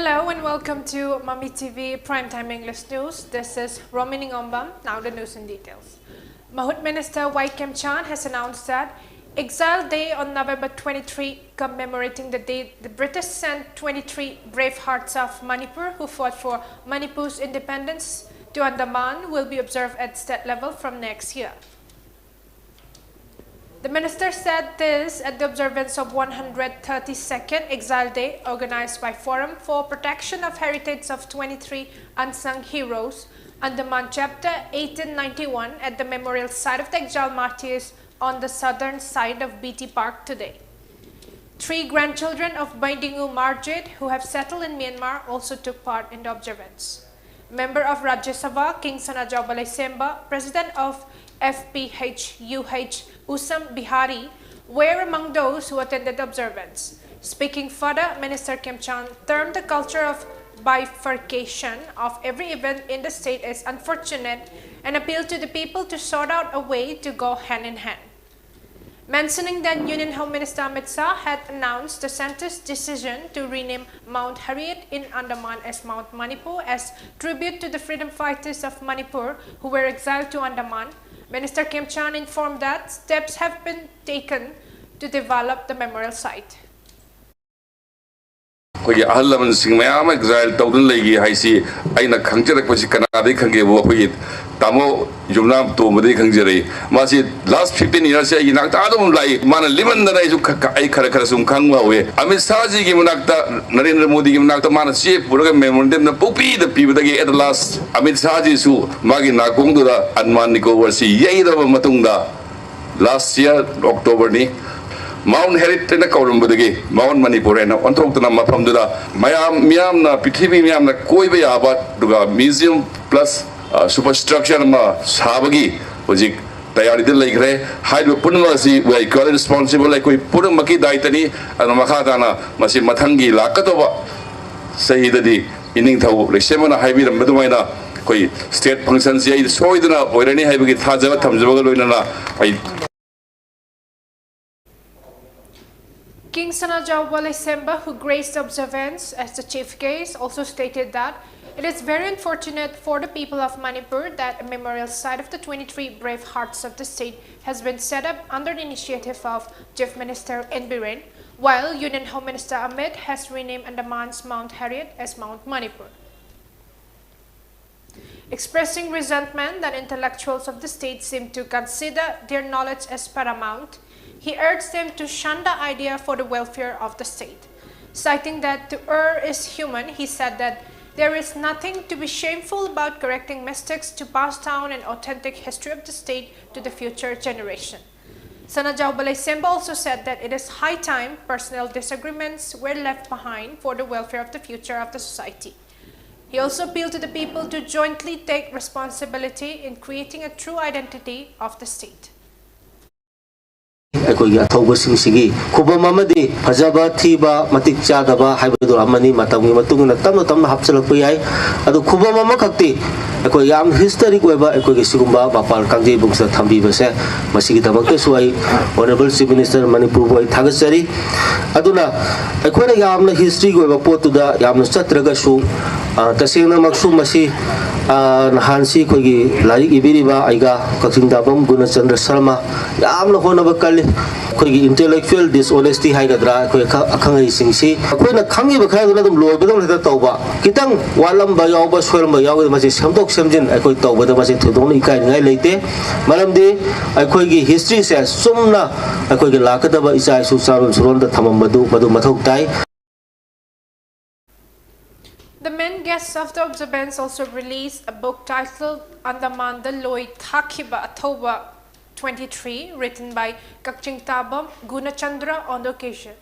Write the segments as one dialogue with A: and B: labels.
A: Hello and welcome to Mami TV Primetime English News. This is ROMEE NINGOMBAM. Now the news in details. Mahut Minister Wai Kem Chan has announced that Exile Day on November 23, commemorating the day the British sent 23 brave hearts of Manipur who fought for Manipur's independence to Andaman, will be observed at state level from next year. The minister said this at the observance of 132nd Exile Day organized by Forum for Protection of Heritage of 23 Unsung Heroes, Andaman Chapter 1891 at the memorial site of the Exile Martyrs on the southern side of BT Park today. 3 grandchildren of Baidingu Marjit who have settled in Myanmar also took part in the observance. Member of Rajya Sabha King Sanajau Balaisemba, President of FPHUH Usam Bihari were among those who attended the observance. Speaking further, Minister Kem Chan termed the culture of bifurcation of every event in the state as unfortunate and appealed to the people to sort out a way to go hand in hand. Mentioning that Union Home Minister Amit Shah had announced the centre's decision to rename Mount Harriet in Andaman as Mount Manipur as tribute to the freedom fighters of Manipur who were exiled to Andaman, Minister Kem Chan informed that steps have been taken to develop the memorial site.
B: We are all sing mayam exile tawdun legi haisi aina khangjarak pasi kanadi khangge bo khoi tamo jumnam to made khangjare masi last 15 years ya inak ta adum lai mana liman na ju ai khara khara sum khangwa we Amit Shah ji gi munakta Narendra Modi gi munakta mana se puraga memorandum na pupi the people gi at last Amit Shah ji su magi na kong du da Andaman Nicobar si yei da matung da last year October ni Mount Harriet na Kaulumbadagi, Mount Manipur and on top of the Mapam Duda, Mayam na Pitibi Miam na Koi Bayaba, Duga Museum plus superstructure ma Sabagi, Ojik, Tayari Lake, Hydro Punmasi, where I call it responsible like we put a Maki Daitani and Makatana, Masi Matangi, Lakatova, say that the Inning Semana Highway and Meduina, Koi state functions, so it or any Highway Hazava Tamzova.
A: King Sanajau Balaisemba, who graced the observance as the chief guest, also stated that it is very unfortunate for the people of Manipur that a memorial site of the 23 brave hearts of the state has been set up under the initiative of Chief Minister N. Biren, while Union Home Minister Amit has renamed Andaman's Mount Harriet as Mount Manipur. Expressing resentment that intellectuals of the state seem to consider their knowledge as paramount, he urged them to shun the idea for the welfare of the state. Citing that to err is human, he said that there is nothing to be shameful about correcting mistakes to pass down an authentic history of the state to the future generation. Sanajau Balaisemba also said that it is high time personal disagreements were left behind for the welfare of the future of the society. He also appealed to the people to jointly take responsibility in creating a true identity of the state.
C: Ekoi athobasing sigi khubam amadi phajaba thiba matik chadaba haibadu amani matamgi matungna tamna hapchalakpa yai adu khubam ama khakti ekoi yam historic weba ekoi gi sigumba bapal kangje bungsa thambi base masigi tabakte suai honorable chief minister Manipur boy thagachari aduna ekoi na yamna history weba potuda yamna chatraga su tasengna maksu masi nahansi kogi larik ibiriba aiga kakingdabam gunachandra sharma yamna honaba kali kogi intellectual dishonesty haigadra koi akhangai singsi koina khangi ba khaiduna dum loibadam heta tawba kitang walam ba yawba soilma yawda masi samdok samjin akoi tawbada masi thudong ikai ngai leite maramdi akoi gi history se sumna akoi gi lakadaba isai su sarum suronda thamambadu madu mathok tai.
A: The main guests of the observance also released a book titled Andaman the Loi Thakiba Athoba 23, written by Kakching Tabam Gunachandra on the occasion.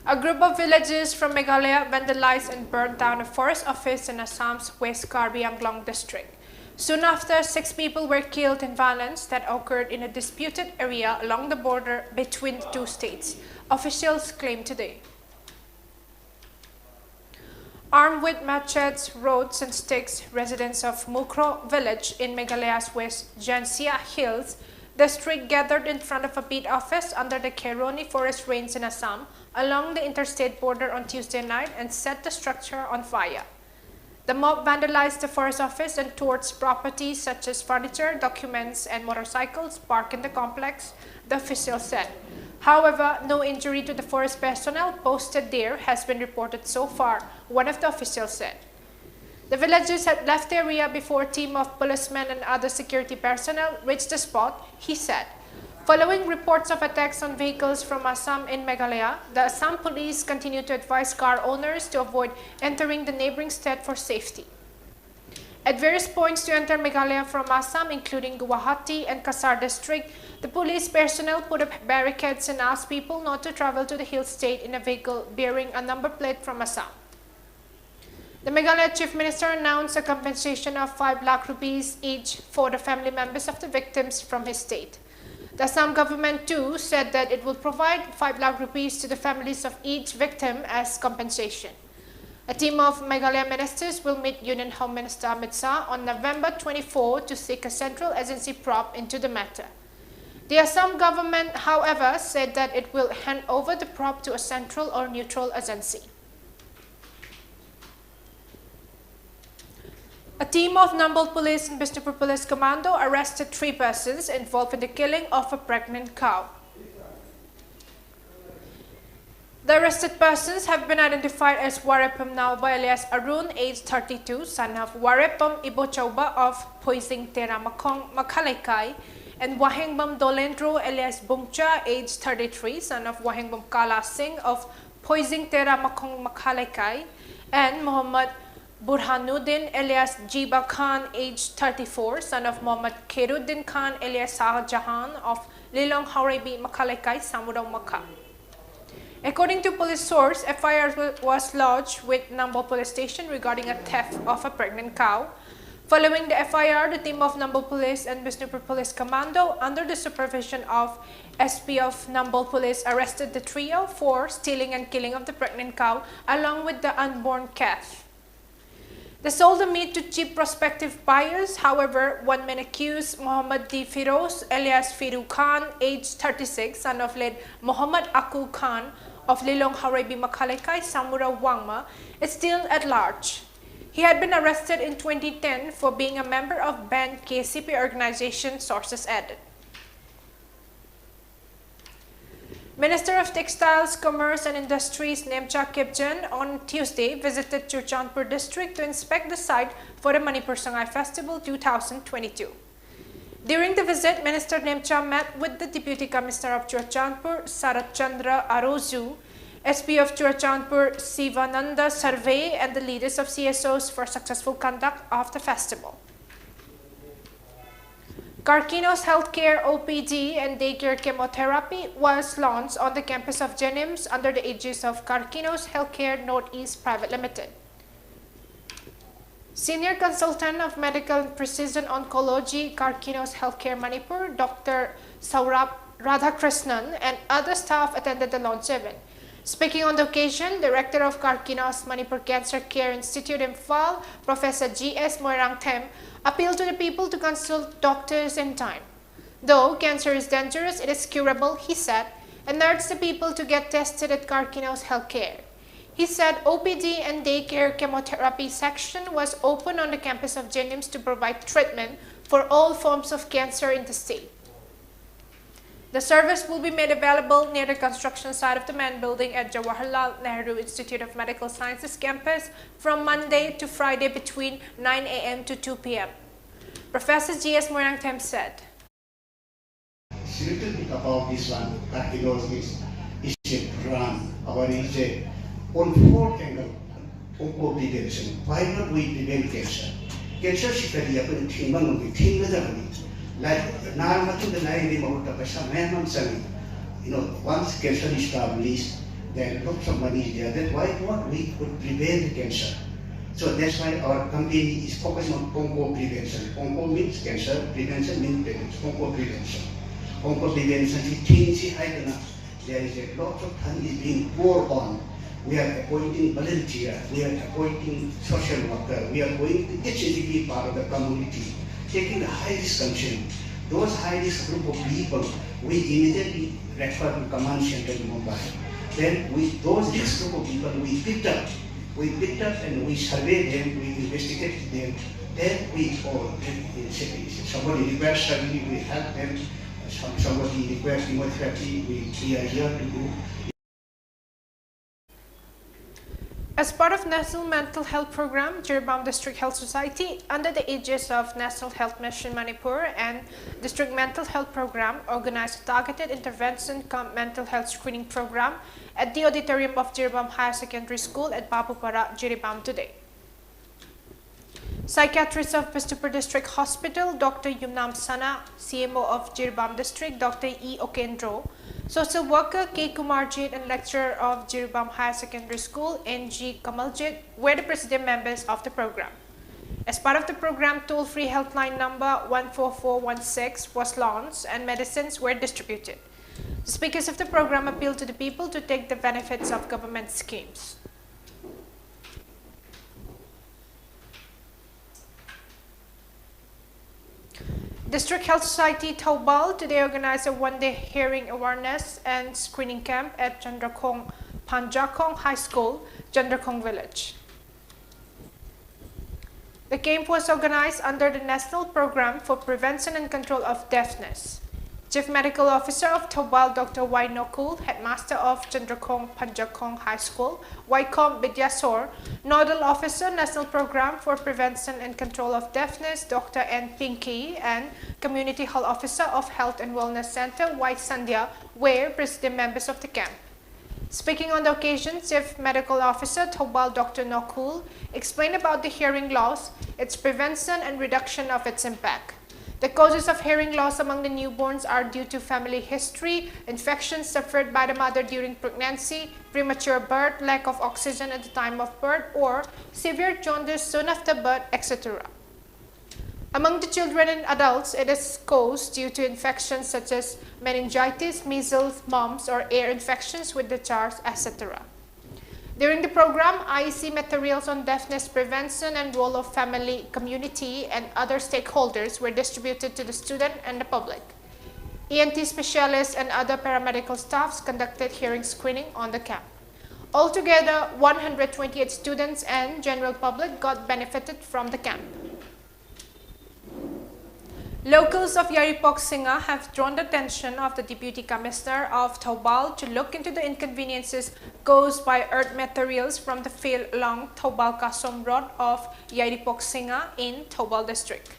A: A group of villagers from Meghalaya vandalized and burned down a forest office in Assam's West Karbi Anglong district. Soon after, 6 people were killed in violence that occurred in a disputed area along the border between the 2 states, officials claimed today. Armed with machetes, rods and sticks, residents of Mukro village in Meghalaya's West Jansia Hills The street gathered in front of a beat office under the Kaironi forest range in Assam along the interstate border on Tuesday night and set the structure on fire. The mob vandalized the forest office and towards properties such as furniture, documents, and motorcycles parked in the complex, the official said. However, no injury to the forest personnel posted there has been reported so far, one of the officials said. The villagers had left the area before a team of policemen and other security personnel reached the spot, he said. Following reports of attacks on vehicles from Assam in Meghalaya, the Assam police continue to advise car owners to avoid entering the neighboring state for safety. At various points to enter Meghalaya from Assam, including Guwahati and Kasar district, the police personnel put up barricades and asked people not to travel to the hill state in a vehicle bearing a number plate from Assam. The Meghalaya Chief Minister announced a compensation of 5 lakh rupees each for the family members of the victims from his state. The Assam government too said that it will provide 5 lakh rupees to the families of each victim as compensation. A team of Meghalaya ministers will meet Union Home Minister Amit Shah on November 24 to seek a central agency probe into the matter. The Assam government, however, said that it will hand over the probe to a central or neutral agency. A team of Nambol Police and Bishnupur Police Commando arrested 3 persons involved in the killing of a pregnant cow. The arrested persons have been identified as Warepam Nauba alias Arun, age 32, son of Warepam Ibochauba of Poising Teramakong Makalekai, and Wahengbam Dolendro alias Bungcha, age 33, son of Wahengbam Kala Singh of Poising Teramakong Makalekai, and Muhammad Burhanuddin alias Jiba Khan, age 34, son of Muhammad Khairuddin Khan alias Shah Jahan of Lilong Haurebi Makalekai, Samurao Maka. According to police source, FIR was lodged with Nambol Police Station regarding a theft of a pregnant cow. Following the FIR, the team of Nambol Police and Bishnupur Police Commando, under the supervision of SP of Nambol Police, arrested the trio for stealing and killing of the pregnant cow along with the unborn calf. They sold the meat to cheap prospective buyers. However, one man accused Muhammad D. Firoz alias Firu Khan, age 36, son of late Muhammad Aku Khan of Lilong Haurebi Makalekai, Samura Wangma, is still at large. He had been arrested in 2010 for being a member of banned KCP organization, sources added. Minister of Textiles, Commerce and Industries Nemcha Kipjan on Tuesday visited Churchandpur district to inspect the site for the Manipur Sangai Festival 2022. During the visit, Minister Nemcha met with the Deputy Commissioner of Churchandpur, Sarat Chandra Arozu, SP of Churchandpur, Sivananda Survey, and the leaders of CSOs for successful conduct of the festival. Karkinos Healthcare OPD and Daycare Chemotherapy was launched on the campus of Jenims under the aegis of Karkinos Healthcare Northeast Private Limited. Senior Consultant of Medical and Precision Oncology, Karkinos Healthcare Manipur, Dr. Saurabh Radhakrishnan, and other staff attended the launch event. Speaking on the occasion, Director of Karkinos Manipur Cancer Care Institute Imphal, Professor G.S. Moirangthem, appealed to the people to consult doctors in time. Though cancer is dangerous, it is curable, he said, and urged the people to get tested at Karkinos Healthcare. He said OPD and Daycare Chemotherapy section was open on the campus of Jenims to provide treatment for all forms of cancer in the state. The service will be made available near the construction site of the main building at Jawaharlal Nehru Institute of Medical Sciences campus from Monday to Friday between 9 a.m. to 2 p.m. Professor G.S. Moirangthem said,
D: A little bit about this one, Karkinos is a brand, is a on 4 angle, onco prevention. Why not we prevent cancer? Cancer is very important. Like now, once cancer is established, then lots of money is there. Then why not we could prevent cancer? So that's why our company is focusing on onco prevention. Onco means cancer, prevention means prevention. Onco prevention. Onco prevention is there is a lot of time is being poured on. We are appointing volunteers, we are appointing social workers, we are going to each and every part of the community, taking the high risk condition those high-risk group of people, we immediately refer to command center in Mumbai. Then with those risk group of people, we picked up and we surveyed them, we investigated them. Then if somebody requires surgery, we help them. Somebody requires chemotherapy, we are here to do.
A: As part of National Mental Health Program, Jiribam District Health Society, under the aegis of National Health Mission Manipur and District Mental Health Program, organized a targeted intervention mental health screening program at the auditorium of Jiribam Higher Secondary School at Babupara, Jiribam today. Psychiatrist of Bistupur District Hospital, Dr. Yumnam Sana, CMO of Jiribam District, Dr. E. Okendro, social worker K. Kumarjit, and lecturer of Jiribam Higher Secondary School, N.G. Kamaljit, were the president members of the program. As part of the program, toll-free helpline number 14416 was launched and medicines were distributed. The speakers of the program appealed to the people to take the benefits of government schemes. District Health Society Taubal today organized a one-day hearing awareness and screening camp at Chandrakhong Panjakong High School, Chandrakhong Village. The camp was organized under the National Program for Prevention and Control of Deafness. Chief Medical Officer of Taubal, Dr. Y. Nokul, Headmaster of Chandrakhong Panjakong High School, Ykom Bidyasor, Nodal Officer, National Program for Prevention and Control of Deafness, Dr. N. Pinky, and Community Hall Officer of Health and Wellness Center, Y. Sandhya, were president members of the camp. Speaking on the occasion, Chief Medical Officer Taubal, Dr. Nokul, explained about the hearing loss, its prevention and reduction of its impact. The causes of hearing loss among the newborns are due to family history, infections suffered by the mother during pregnancy, premature birth, lack of oxygen at the time of birth, or severe jaundice soon after birth, etc. Among the children and adults, it is caused due to infections such as meningitis, measles, mumps, or air infections with the CHARS, etc. During the program, IEC materials on deafness prevention and role of family, community, and other stakeholders were distributed to the student and the public. ENT specialists and other paramedical staffs conducted hearing screening on the camp. Altogether, 128 students and general public got benefited from the camp. Locals of Yaripok Singa have drawn the attention of the Deputy Commissioner of Taubal to look into the inconveniences caused by earth materials from the field along Taubal Kasom Road of Yaripok Singa in Taubal District.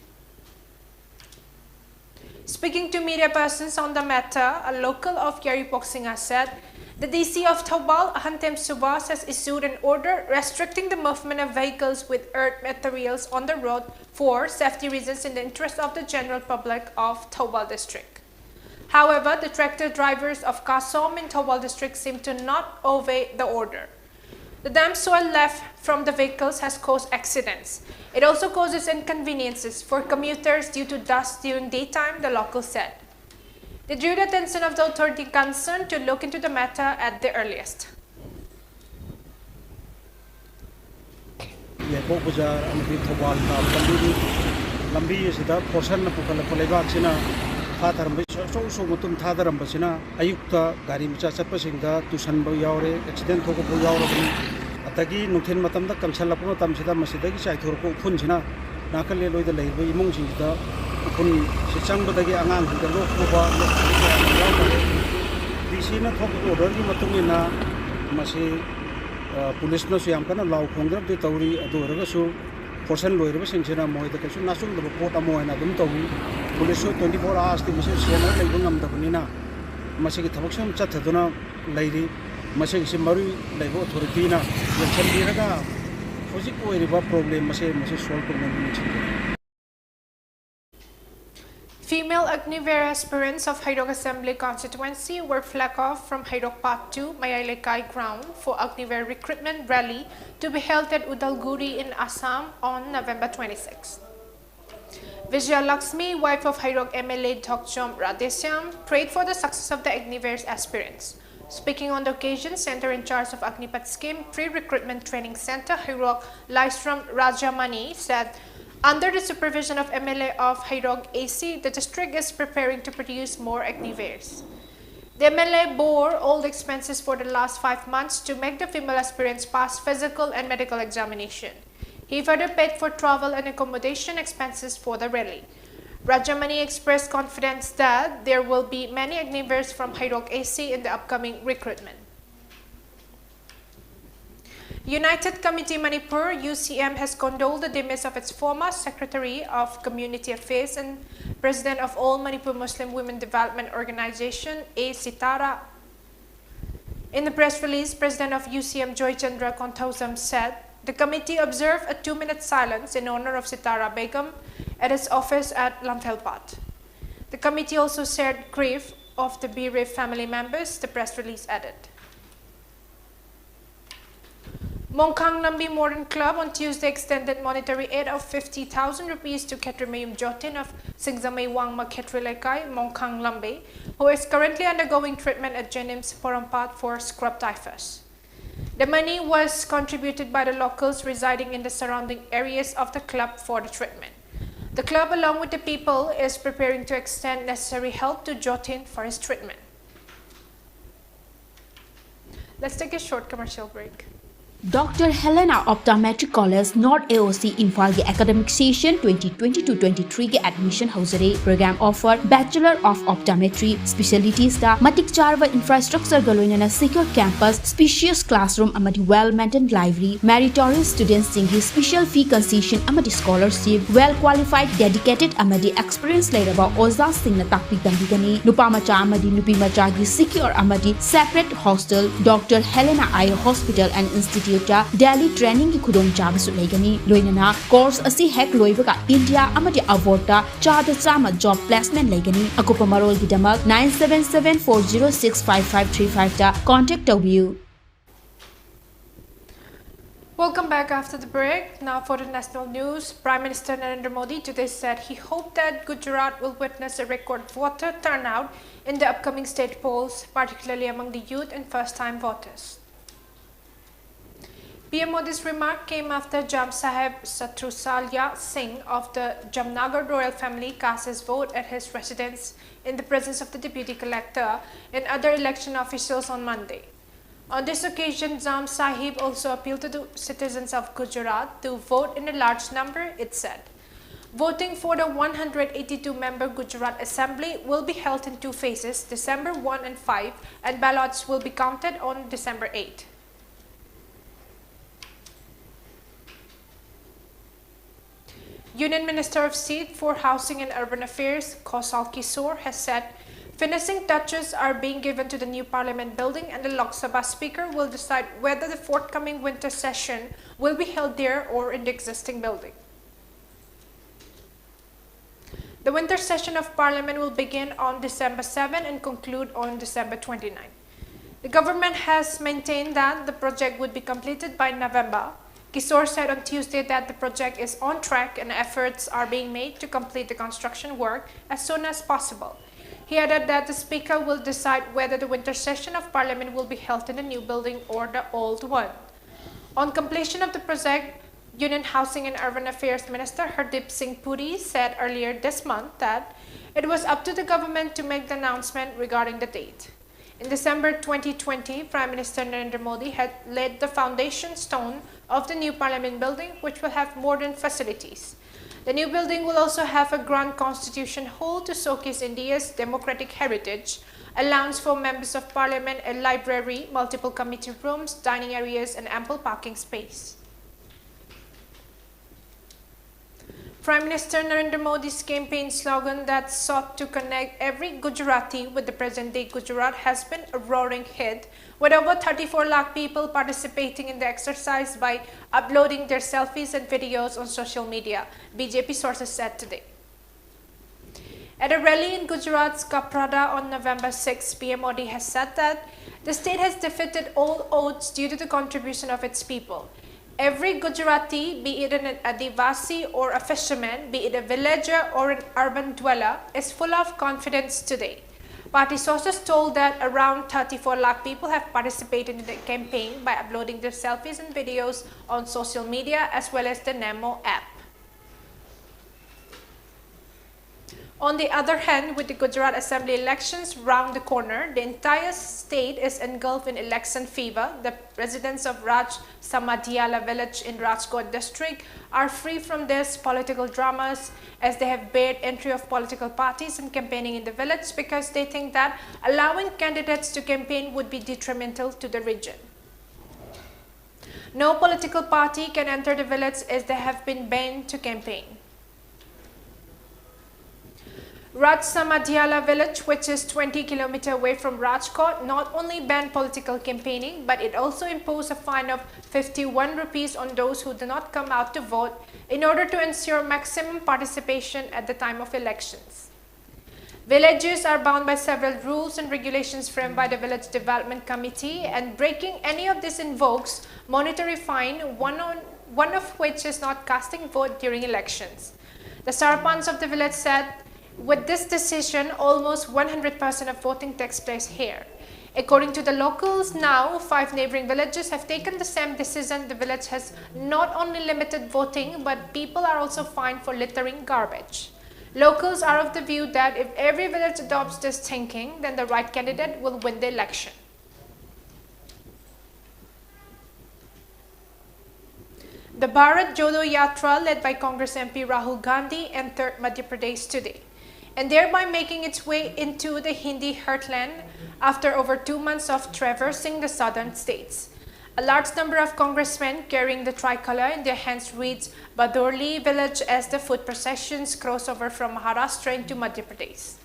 A: Speaking to media persons on the matter, a local of Yaripok Singa said, the DC of Taubal, Ahantem Subas, has issued an order restricting the movement of vehicles with earth materials on the road for safety reasons in the interest of the general public of Taubal District. However, the tractor drivers of Kasom in Taubal District seem to not obey the order. The damp soil left from the vehicles has caused accidents. It also causes inconveniences for commuters due to dust during daytime, the locals said. They drew the attention of the authority concerned to look into the matter at the earliest.
E: kun sechang badagi angang hingga lok kuba DC na thok order gi matungina masi police na suyam kana law khongrab de tawri adu raga su portion loirba singchina moi da kasu nasung da ko ta moi na dum tawi police 24 hours ti masi sena leibung ngam da bunina masi gi thabak sam chat thaduna lairi masi gi maru leibo authority na yachen diraga hojik oiriba problem masi solve problem.
A: Female Agniver aspirants of Haidok Assembly constituency were flagged off from Haidok Part 2 Mayailekai ground for Agniver recruitment rally to be held at Udalguri in Assam on November 26. Vijaya Lakshmi, wife of Haidok MLA Thokchom Radhesyam, prayed for the success of the Agniver's aspirants. Speaking on the occasion, Center in charge of Agnipat Scheme Pre-Recruitment Training Center, Haidok Laisram Rajamani, said Under the supervision of MLA of Hairog AC, the district is preparing to produce more agniveres. The MLA bore all the expenses for the last 5 months to make the female aspirants pass physical and medical examination. He further paid for travel and accommodation expenses for the rally. Rajamani expressed confidence that there will be many agniveres from Hairog AC in the upcoming recruitment. United Committee Manipur UCM has condoled the demise of its former Secretary of Community Affairs and President of All Manipur Muslim Women Development Organization, A. Sitara. In the press release, President of UCM Joy Chandra Konthausam said, the committee observed a 2-minute silence in honor of Sitara Begum at its office at Lamthelpat. The committee also shared grief of the bereaved family members, the press release added. Mongkhang Nambi Modern Club on Tuesday extended monetary aid of 50,000 rupees to Ketrimayum Jotin of Singzamay Wangma Ketrilekay, Mongkhang Lambi, who is currently undergoing treatment at Jenims Porampat for scrub typhus. The money was contributed by the locals residing in the surrounding areas of the club for the treatment. The club, along with the people, is preparing to extend necessary help to Jotin for his treatment. Let's take a short commercial break.
F: Dr. Helena Optometric College North AOC Infalgi Academic Session 2022-23 के admission housere program offer Bachelor of Optometry specialties da matik charva infrastructure galoinana secure campus spacious classroom amadi well maintained library meritorious students singi special fee concession amadi scholarship well qualified dedicated amadi experience leraba oza singna takpi dambigani nupa macha amadi nupi macha gi secure amadi separate hostel Dr. Helena Eye Hospital and Institute Daily training ki khudong chaba su leigani loinana course asi hek loibaga India amadi avorta chada chama job placement leigani akupa marol gi damak 9774065535 ta contact you.
A: Welcome back after the break. Now for the national news. Prime Minister Narendra Modi today said he hoped that Gujarat will witness a record voter turnout in the upcoming state polls, particularly among the youth and first-time voters. PM Modi's remark came after Jam Sahib Satrusalya Singh of the Jamnagar royal family cast his vote at his residence in the presence of the deputy collector and other election officials on Monday. On this occasion, Jam Sahib also appealed to the citizens of Gujarat to vote in a large number, it said. Voting for the 182-member Gujarat Assembly will be held in 2 phases, December 1 and 5, and ballots will be counted on December 8. Union Minister of State for Housing and Urban Affairs, Kausal Kishore, has said finishing touches are being given to the new Parliament building and the Lok Sabha Speaker will decide whether the forthcoming winter session will be held there or in the existing building. The winter session of Parliament will begin on December 7 and conclude on December 29. The government has maintained that the project would be completed by November. Kishore said on Tuesday that the project is on track and efforts are being made to complete the construction work as soon as possible. He added that the Speaker will decide whether the winter session of Parliament will be held in the new building or the old one. On completion of the project, Union Housing and Urban Affairs Minister Hardeep Singh Puri said earlier this month that it was up to the government to make the announcement regarding the date. In December 2020, Prime Minister Narendra Modi had laid the foundation stone of the new Parliament building, which will have modern facilities. The new building will also have a grand constitution hall to showcase India's democratic heritage, a lounge for members of Parliament, a library, multiple committee rooms, dining areas, and ample parking space. Prime Minister Narendra Modi's campaign slogan that sought to connect every Gujarati with the present-day Gujarat has been a roaring hit, with over 34 lakh people participating in the exercise by uploading their selfies and videos on social media, BJP sources said today. At a rally in Gujarat's Kaprada on November 6, PM Modi has said that the state has defeated all odds due to the contribution of its people. Every Gujarati, be it an Adivasi or a fisherman, be it a villager or an urban dweller, is full of confidence today. Party sources told that around 34 lakh people have participated in the campaign by uploading their selfies and videos on social media as well as the Namo app. On the other hand, with the Gujarat Assembly elections round the corner, the entire state is engulfed in election fever. The residents of Raj Samadhyala village in Rajkot district are free from these political dramas, as they have barred entry of political parties and campaigning in the village because they think that allowing candidates to campaign would be detrimental to the region. No political party can enter the village as they have been banned to campaign. Raj Samadhyala village, which is 20 km away from Rajkot, not only banned political campaigning, but it also imposed a fine of 51 rupees on those who do not come out to vote in order to ensure maximum participation at the time of elections. Villages are bound by several rules and regulations framed by the Village Development Committee, and breaking any of this invokes monetary fine, one of which is not casting vote during elections. The Sarpanch of the village said, with this decision, almost 100% of voting takes place here. According to the locals, now 5 neighboring villages have taken the same decision. The village has not only limited voting, but people are also fined for littering garbage. Locals are of the view that if every village adopts this thinking, then the right candidate will win the election. The Bharat Jodo Yatra, led by Congress MP Rahul Gandhi, entered Madhya Pradesh today, and thereby making its way into the Hindi heartland after over 2 months of traversing the southern states. A large number of congressmen carrying the tricolor in their hands reached Badorli village as the foot processions cross over from Maharashtra into Madhya Pradesh.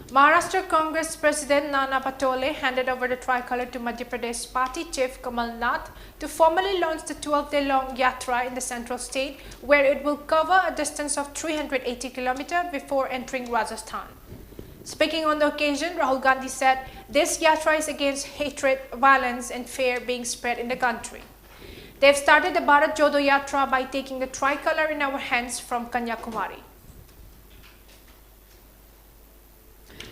A: Maharashtra Congress President Nana Patole handed over the tricolor to Madhya Pradesh Party Chief Kamal Nath to formally launch the 12-day-long yatra in the central state, where it will cover a distance of 380 km before entering Rajasthan. Speaking on the occasion, Rahul Gandhi said, "This yatra is against hatred, violence and fear being spread in the country. They've started the Bharat Jodo Yatra by taking the tricolor in our hands from Kanyakumari."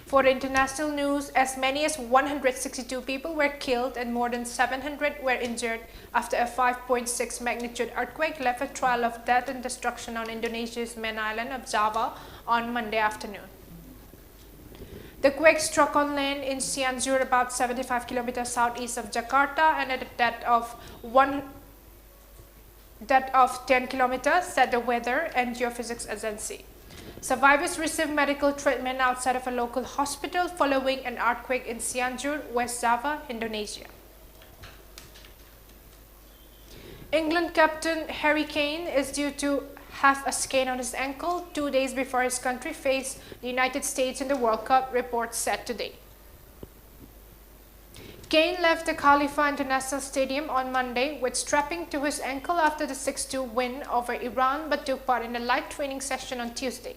A: For the international news, as many as 162 people were killed and more than 700 were injured after a 5.6 magnitude earthquake left a trail of death and destruction on Indonesia's main island of Java on Monday afternoon. The quake struck on land in Cianjur, about 75 kilometers southeast of Jakarta, and at a depth of 10 kilometers, said the Weather and Geophysics Agency. Survivors received medical treatment outside of a local hospital following an earthquake in Cianjur, West Java, Indonesia. England captain Harry Kane is due to have a scan on his ankle 2 days before his country faced the United States in the World Cup, reports said today. Kane left the Khalifa International Stadium on Monday with strapping to his ankle after the 6-2 win over Iran, but took part in a light training session on Tuesday.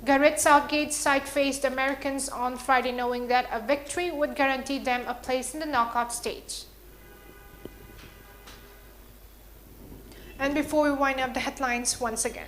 A: Gareth Southgate's side faced the Americans on Friday, knowing that a victory would guarantee them a place in the knockout stage. And before we wind up the headlines once again.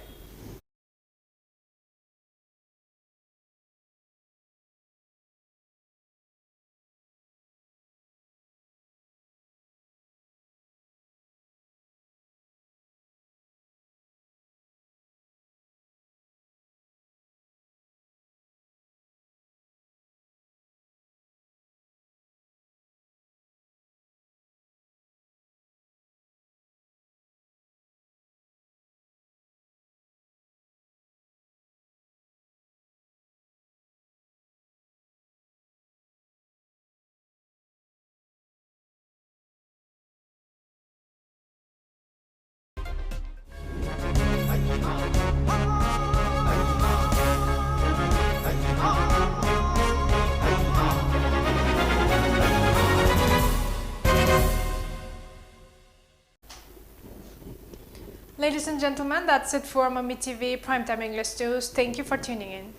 A: Ladies and gentlemen, that's it for Mami TV Primetime English News. Thank you for tuning in.